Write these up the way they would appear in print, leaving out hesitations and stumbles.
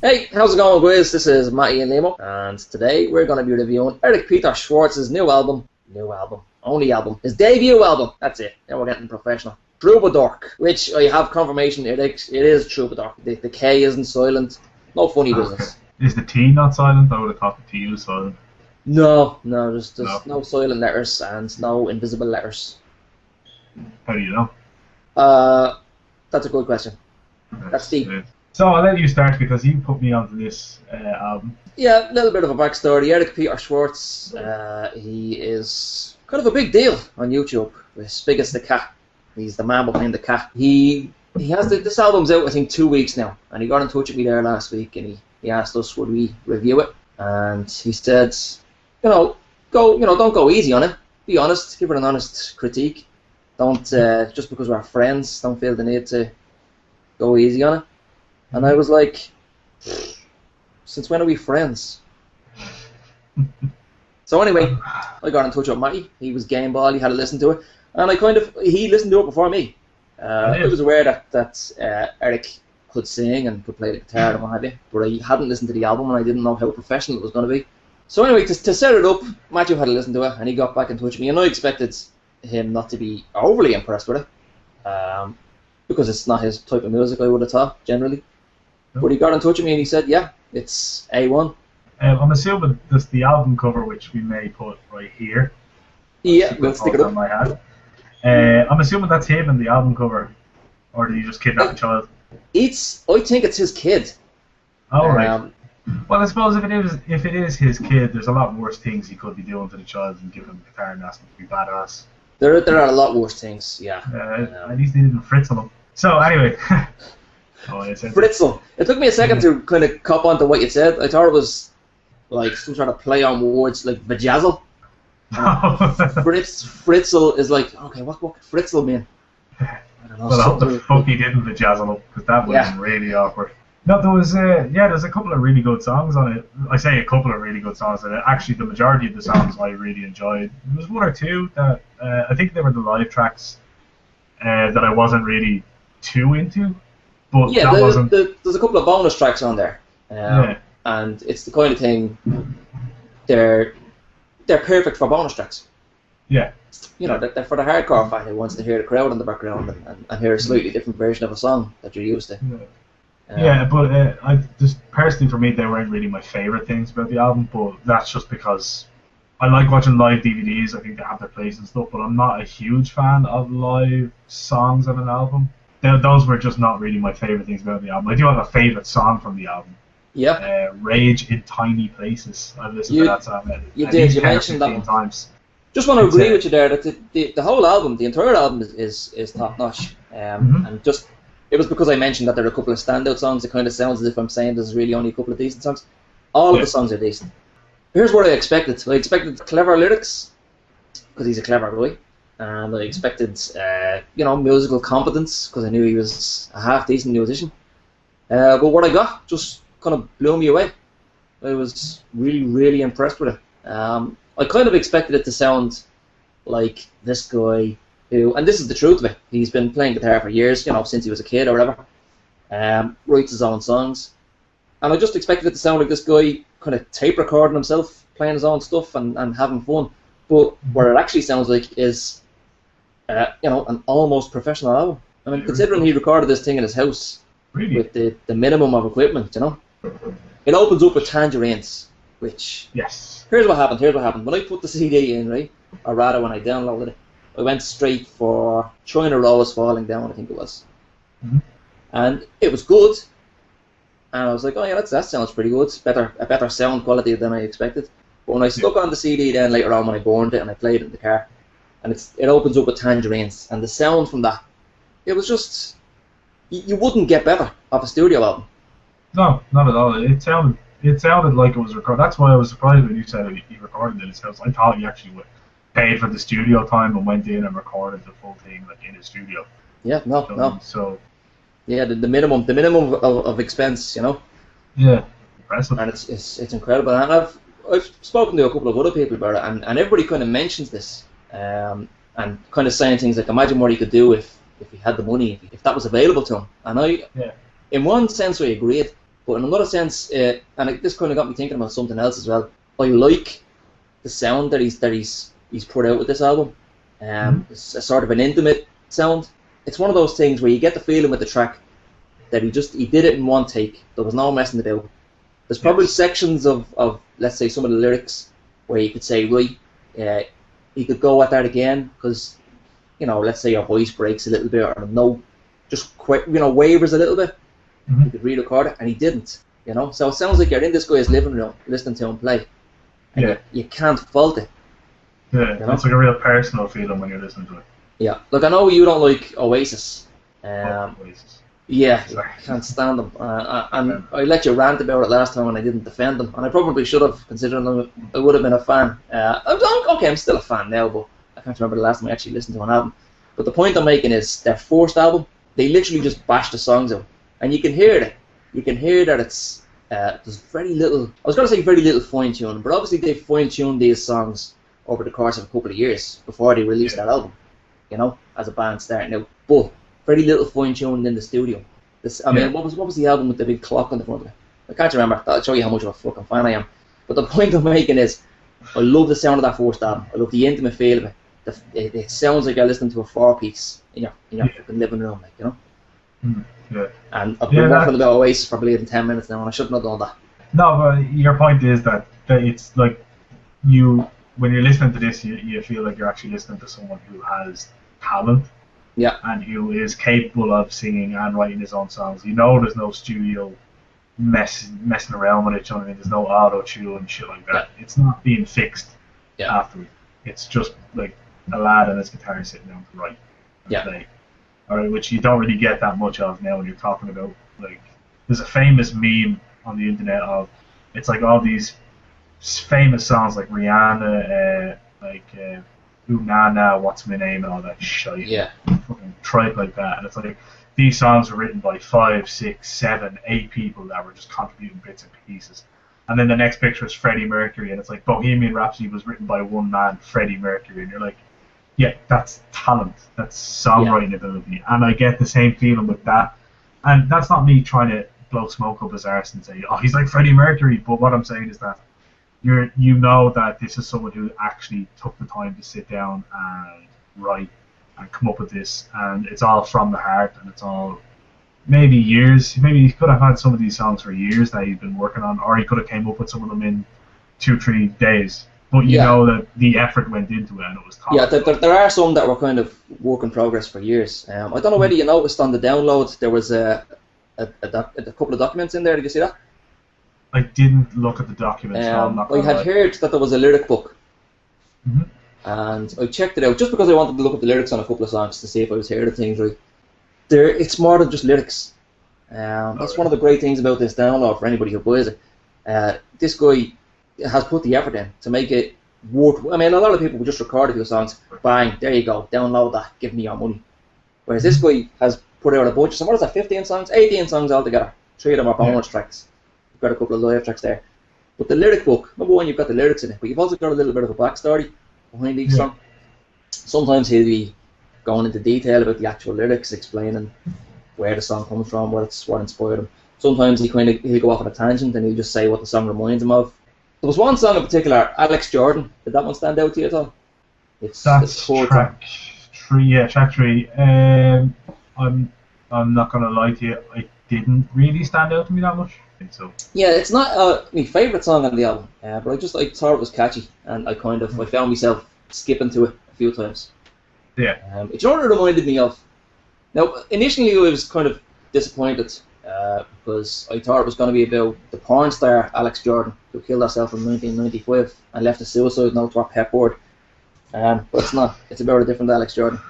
Hey, how's it going, guys? This is Mattie and Liamo, and today we're going to be reviewing Eric Peter Schwartz's only album, his debut album. That's it. Now we're getting professional. Troubadork, which I have confirmation it is Troubadork. The K isn't silent. No funny business. Is the T not silent? I would have thought the T was silent. No, there's no silent letters and no invisible letters. How do you know? That's a good question. That's deep. So I'll let you start because you put me onto this album. Yeah, a little bit of a backstory. Eric Peter Schwartz, he is kind of a big deal on YouTube. As big as the cat. He's the man behind the cat. He has this album's out I think 2 weeks now, and he got in touch with me there last week, and he asked us would we review it, and he said, don't go easy on it. Be honest, give it an honest critique. Don't just because we're friends, don't feel the need to go easy on it. And I was like, since when are we friends? So anyway, I got in touch with Mattie. He was game ball, he had to listen to it. And he listened to it before me. I was aware that Eric could sing and could play the guitar and what have you, but I hadn't listened to the album and I didn't know how professional it was going to be. So anyway, to set it up, Matthew had to listen to it and he got back in touch with me, and I expected him not to be overly impressed with it, because it's not his type of music, I would have thought, generally. But he got in touch with me and he said, yeah, it's A1. I'm assuming this the album cover, which we may put right here. Yeah, we'll stick it up. On my head. I'm assuming that's him in the album cover, or did he just kidnap a child? I think it's his kid. Oh, right. Well, I suppose if it is his kid, there's a lot worse things he could be doing to the child than giving him a guitar and asking him to be badass. There are a lot worse things, yeah. At least he didn't fritzel him. So anyway. Fritzel. It took me a second to kind of cop onto what you said. I thought it was like some sort of play on words, like vajazzle. Fritzel is like, okay, what could Fritzel mean? I don't know. Well, I hope the fuck he didn't vajazzle him, because that would have been really awkward. No, there's a couple of really good songs on it. I say a couple of really good songs on it. Actually, the majority of the songs I really enjoyed. There was one or two that I think they were the live tracks that I wasn't really too into. But yeah, there's a couple of bonus tracks on there, and it's the kind of thing they're perfect for bonus tracks. Yeah, they're for the hardcore fan who wants to hear the crowd in the background and hear a slightly different version of a song that you're used to. But I just personally for me they weren't really my favorite things about the album, but that's just because I like watching live DVDs. I think they have their place and stuff, but I'm not a huge fan of live songs on an album. Those were just not really my favorite things about the album. I do have a favorite song from the album. Yeah. Rage in Tiny Places. I've listened to that song. You mentioned that one. Times. Just want to agree with you there that the whole album, the entire album is top notch. And just it was because I mentioned that there are a couple of standout songs. It kind of sounds as if I'm saying there's really only a couple of decent songs. All of the songs are decent. Here's what I expected. I expected clever lyrics because he's a clever guy. And I expected, musical competence because I knew he was a half-decent musician. But what I got just kind of blew me away. I was really, really impressed with it. I kind of expected it to sound like this guy who, and this is the truth of it, he's been playing guitar for years, since he was a kid or whatever. Writes his own songs. And I just expected it to sound like this guy kind of tape recording himself, playing his own stuff and having fun. But what it actually sounds like is an almost professional album. I mean, considering he recorded this thing in his house with the minimum of equipment, it opens up with Tangerines, which here's what happened. When I put the CD in, right, or rather when I downloaded it, I went straight for China Rose Falling Down, I think it was, and it was good. And I was like, oh yeah, that sounds pretty good. A better sound quality than I expected. But when I stuck on the CD then later on when I burned it and I played it in the car, and it opens up with Tangerines, and the sound from that, it was just, you wouldn't get better off a studio album. No, not at all. It sounded like it was recorded. That's why I was surprised when you said he recorded it in his house. I thought he actually paid for the studio time and went in and recorded the full thing like in his studio. Yeah, no. So. Yeah, the minimum of expense, Yeah, impressive. And it's incredible. And I've spoken to a couple of other people about it, and everybody kind of mentions this, and kind of saying things like, imagine what he could do if he had the money, if that was available to him. And in one sense, I agreed. But in another sense, this kind of got me thinking about something else as well. I like the sound that he's put out with this album. It's a sort of an intimate sound. It's one of those things where you get the feeling with the track that he did it in one take. There was no messing about. There's probably sections of let's say some of the lyrics where you could say, right, you could go at that again because, let's say your voice breaks a little bit or the note just wavers a little bit. You could re-record it, and he didn't. So it sounds like you're in this guy's living room listening to him play, and you can't fault it. Yeah, it's like a real personal feeling when you're listening to it. Yeah, look, I know you don't like Oasis. Oasis. Yeah, I can't stand them. And I let you rant about it last time when I didn't defend them, and I probably should have, considering I would have been a fan. I'm still a fan now, but I can't remember the last time I actually listened to an album. But the point I'm making is their first album, they literally just bashed the songs out. And you can hear it. You can hear that it's there's very little. I was going to say very little fine tuning, but obviously they fine tuned these songs over the course of a couple of years before they released that album. As a band starting out, but very little fine tuning in the studio. What was the album with the big clock on the front of it? I can't remember. That'll show you how much of a fucking fan I am. But the point I'm making is, I love the sound of that first album. I love the intimate feel of it. It sounds like you're listening to a 4-piece in your fucking living room, Yeah. And I've been working about Oasis for probably 10 minutes now, and I shouldn't have done that. No, but your point is that it's like when you're listening to this, you feel like you're actually listening to someone who has talent, and who is capable of singing and writing his own songs. There's no studio messing around with it. There's no auto tune and shit like that. It's not being fixed afterwards. It's just like a lad and his guitar sitting down to write and play. Alright, which you don't really get that much of now when you're talking about, like, there's a famous meme on the internet of, it's like all these famous songs like Rihanna, Ooh Na Na, What's My Name, and all that shit. Yeah. Fucking tripe like that. And it's like, these songs were written by 5, 6, 7, 8 people that were just contributing bits and pieces. And then the next picture is Freddie Mercury, and it's like Bohemian Rhapsody was written by one man, Freddie Mercury, and you're like, yeah, that's talent. That's songwriting ability. And I get the same feeling with that. And that's not me trying to blow smoke up his arse and say, oh, he's like Freddie Mercury. But what I'm saying is that you know that this is someone who actually took the time to sit down and write and come up with this. And it's all from the heart, and it's all maybe years. Maybe he could have had some of these songs for years that he'd been working on, or he could have came up with some of them in 2-3 days. But you know that the effort went into it, and it was top. Yeah, there are some that were kind of work in progress for years. I don't know whether you noticed on the download there was a couple of documents in there. Did you see that? I didn't look at the documents. I had heard that there was a lyric book, and I checked it out just because I wanted to look at the lyrics on a couple of songs to see if I was hearing things right. It's more than just lyrics. That's one of the great things about this download for anybody who buys it. This guy has put the effort in to make it worth. I mean, a lot of people will just record a few songs, bang, there you go, download that, give me your money. Whereas this guy has put out a bunch of songs. What is that, 15 songs? 18 songs altogether. 3 of them are bonus tracks. You've got a couple of live tracks there. But the lyric book, number one, you've got the lyrics in it, but you've also got a little bit of a backstory behind each song. Sometimes he'll be going into detail about the actual lyrics, explaining where the song comes from, what inspired him. Sometimes he'll go off on a tangent and he'll just say what the song reminds him of. There was one song in particular, Alex Jordan. Did that one stand out to you at all? That's track 3. Yeah, track 3. I'm not gonna lie to you, it didn't really stand out to me that much. So. Yeah, it's not my favourite song on the album, but I thought it was catchy, and I found myself skipping to it a few times. Yeah. It's what it reminded me of. Now, initially I was kind of disappointed because I thought it was going to be about the porn star Alex Jordan, who killed herself in 1995 and left a suicide note to her pet board. But it's not. It's about a different Alex Jordan.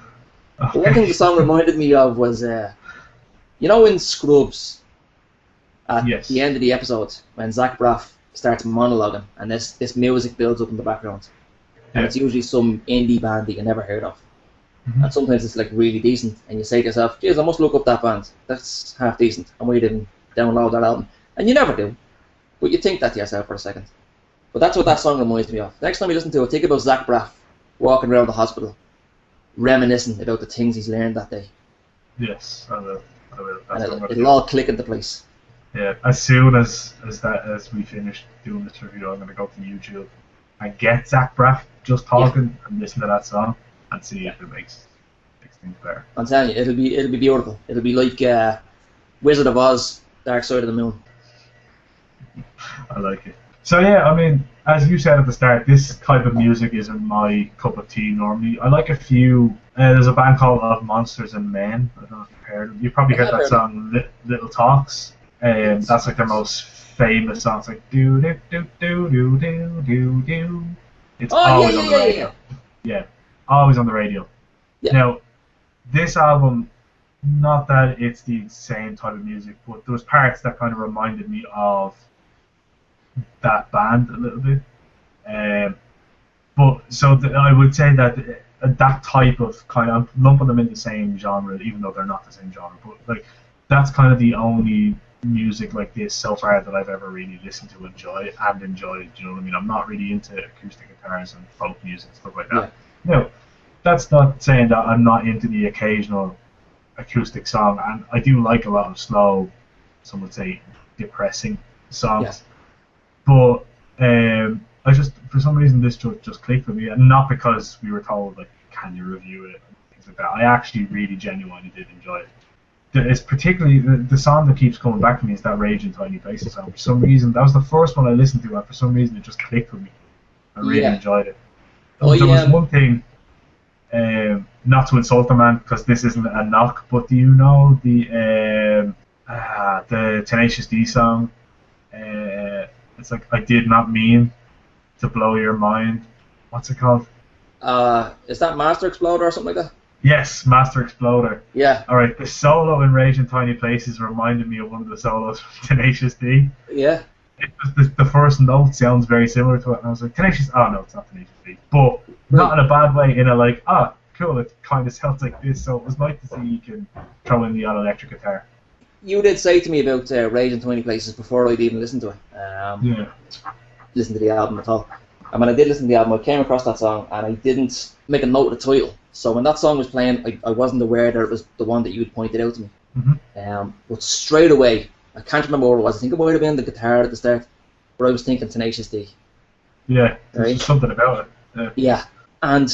Okay. The one thing the song reminded me of was, in Scrubs, at the end of the episode, when Zach Braff starts monologuing and this music builds up in the background. And it's usually some indie band that you never heard of. And sometimes it's like really decent, and you say to yourself, geez, I must look up that band. That's half decent, and we didn't download that album. And you never do. But you think that to yourself for a second. But that's what that song reminds me of. Next time you listen to it, think about Zach Braff walking around the hospital, reminiscing about the things he's learned that day. Yes, I will. And it'll all click into place. Yeah, as soon as we finish doing this review, I'm gonna go to YouTube and get Zach Braff just talking and listen to that song and see if it makes things better. I'm telling you, it'll be beautiful. It'll be like Wizard of Oz, Dark Side of the Moon. I like it. So yeah, I mean, as you said at the start, this type of music isn't my cup of tea normally. I like a few. There's a band called Of Monsters and Men. I don't know if you've heard of. You probably heard that song, Little Talks. That's like their most famous song. It's like do do do do do do do do. It's always on the radio. Yeah, always on the radio. Yeah. Now, this album, not that it's the same type of music, but there was parts that kind of reminded me of that band a little bit. But so I would say that that type of kind of, I'm lumping them in the same genre, even though they're not the same genre. But like, that's kind of the only music like this so far that I've ever really listened to, enjoyed. You know what I mean? I'm not really into acoustic guitars and folk music and stuff like that. Yeah. No, that's not saying that I'm not into the occasional acoustic song, and I do like a lot of slow, some would say depressing songs. Yeah. But I just, for some reason, this just clicked with me, and not because we were told like, can you review it and things like that. I actually really genuinely did enjoy it. It's particularly the song that keeps coming back to me is that Rage in Tiny Places song. For some reason, that was the first one I listened to, and for some reason, it just clicked with me. I really enjoyed it. There was one thing, not to insult the man, because this isn't a knock, but do you know the Tenacious D song? It's like, I did not mean to blow your mind. What's it called? Is that Master Exploder or something like that? Yes, Master Exploder. Yeah. Alright, the solo in Rage in Tiny Places reminded me of one of the solos from Tenacious D. Yeah. The first note sounds very similar to it, and I was like, Tenacious... Oh, no, it's not Tenacious D. But not in a bad way, in a like, cool, it kind of sounds like this, so it was nice to see you can throw in the all-electric guitar. You did say to me about Rage in Tiny Places before I'd even listened to it. Listen to the album at all. And when I did listen to the album, I came across that song, and I didn't make a note of the title. So when that song was playing, I wasn't aware that it was the one that you had pointed out to me. Mm-hmm. But straight away, I can't remember what it was. I think it might have been the guitar at the start, but I was thinking Tenacious D. Yeah, there's something about it. Yeah, and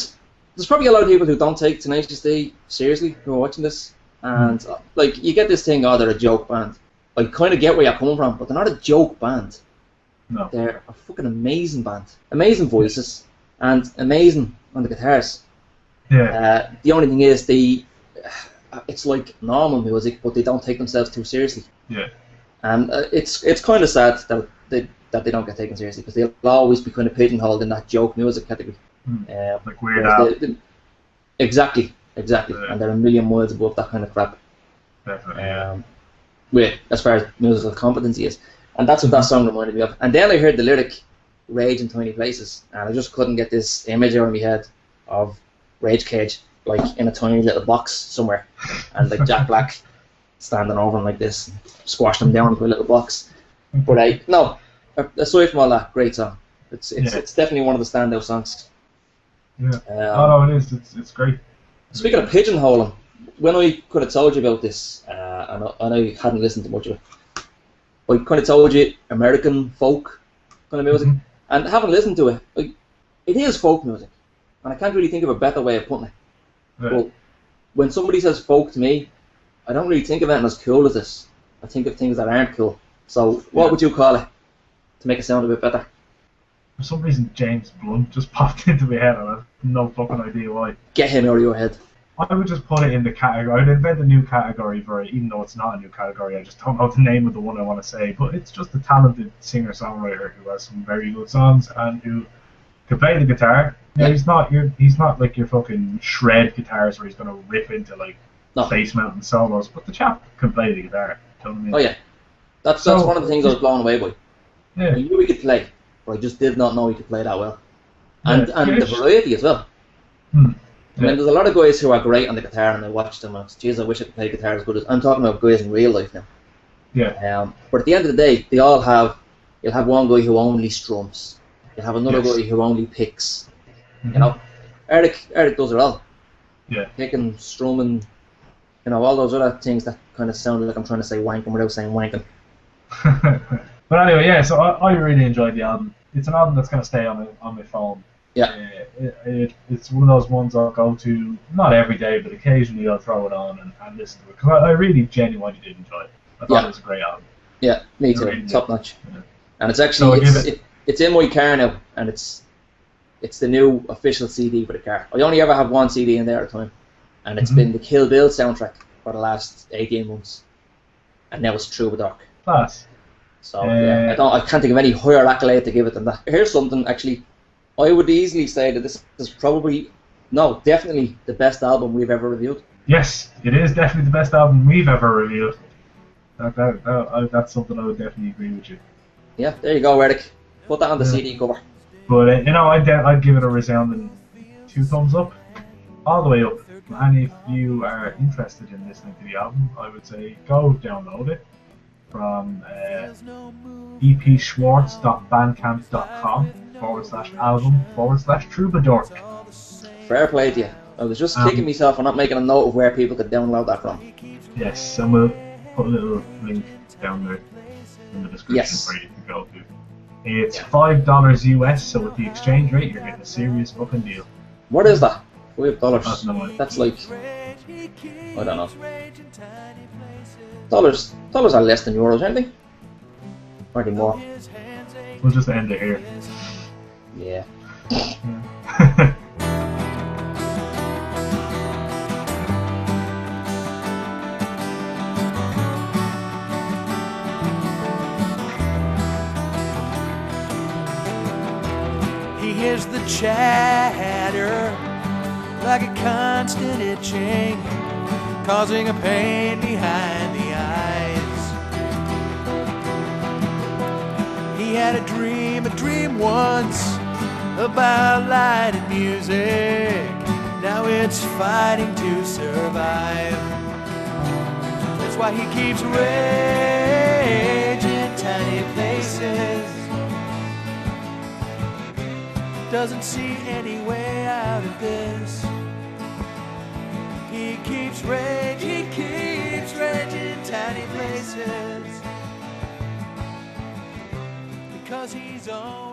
there's probably a lot of people who don't take Tenacious D seriously who are watching this. And like, you get this thing, they're a joke band. I kind of get where you're coming from, but they're not a joke band. No. They're a fucking amazing band. Amazing voices, and amazing on the guitars. Yeah. The only thing is, it's like normal music, but they don't take themselves too seriously. Yeah. And it's kind of sad that they don't get taken seriously, because they'll always be kind of pigeonholed in that joke music category. Like Weird Al. Exactly. Yeah. And they're a million miles above that kind of crap. Definitely. As far as musical competency is. And that's what that song reminded me of. And then I heard the lyric, Rage in Tiny Places, and I just couldn't get this image out of my head of Rage Cage, like in a tiny little box somewhere, and like Jack Black standing over him like this, squashed him down into a little box. But aside from all that, great song. It's definitely one of the standout songs. Yeah. It is. It's great. Speaking of pigeonholing, when I could have told you about this, and I hadn't listened to much of it, I kind of told you American folk kind of music, and having listened to it, it is folk music, and I can't really think of a better way of putting it. Right. But when somebody says folk to me, I don't really think of it as cool as this. I think of things that aren't cool. So what would you call it to make it sound a bit better? For some reason, James Blunt just popped into my head, and I have no fucking idea why. Get him out of your head. I would just put it in the category. I'd invent a new category for it, even though it's not a new category. I just don't know the name of the one I want to say. But it's just a talented singer-songwriter who has some very good songs and who can play the guitar. Yeah, he's not like your fucking shred guitarist where he's gonna rip into like bass mountain solos. But the chap can play the guitar. You know what I mean? Oh yeah, that's one of the things I was blown away by. Yeah, I knew he could play, but I just did not know he could play that well. And the variety as well. I mean, there's a lot of guys who are great on the guitar, and I watch them and geez, I wish I could play guitar as good as... I'm talking about guys in real life now. Yeah. But at the end of the day, you'll have one guy who only strums. You'll have another guy who only picks. You know, Eric does it all. Yeah. Picking, strumming, all those other things that kind of sound like I'm trying to say wanking without saying wanking. But anyway, yeah. So I really enjoyed the album. It's an album that's gonna stay on my phone. Yeah. It's one of those ones I'll go to not every day, but occasionally I'll throw it on and listen to it because I really genuinely did enjoy it. I thought it was a great album. Yeah, me too. Really Top notch. Yeah. And it's actually it's in my car now, and it's the new official CD for the car. I only ever have one CD in there at a time, and it's been the Kill Bill soundtrack for the last 18 months, and now it's Troubadork. Class. So yeah, I can't think of any higher accolade to give it than that. Here's something actually. I would easily say that this is definitely the best album we've ever reviewed. Yes, it is definitely the best album we've ever reviewed. That's something I would definitely agree with you. Yeah, there you go, Eric. Put that on the CD cover. But I'd give it a resounding 2 thumbs up, all the way up. And if you are interested in listening to the album, I would say go download it from epschwartz.bandcamp.com/album/Troubadork. Fair play to you. I was just kicking myself for not making a note of where people could download that from. Yes, and we'll put a little link down there in the description for you to go to. It's $5 US, so with the exchange rate, you're getting a serious fucking deal. What is that? $5. That's like, I don't know. Dollars are less than euros, aren't they? Or are they more? We'll just end it here. Yeah. He hears the chatter like a constant itching, causing a pain behind the eyes. He had a dream once about light and music. Now it's fighting to survive. That's why he keeps raging tiny places. Doesn't see any way out of this. He keeps raging tiny places because he's on.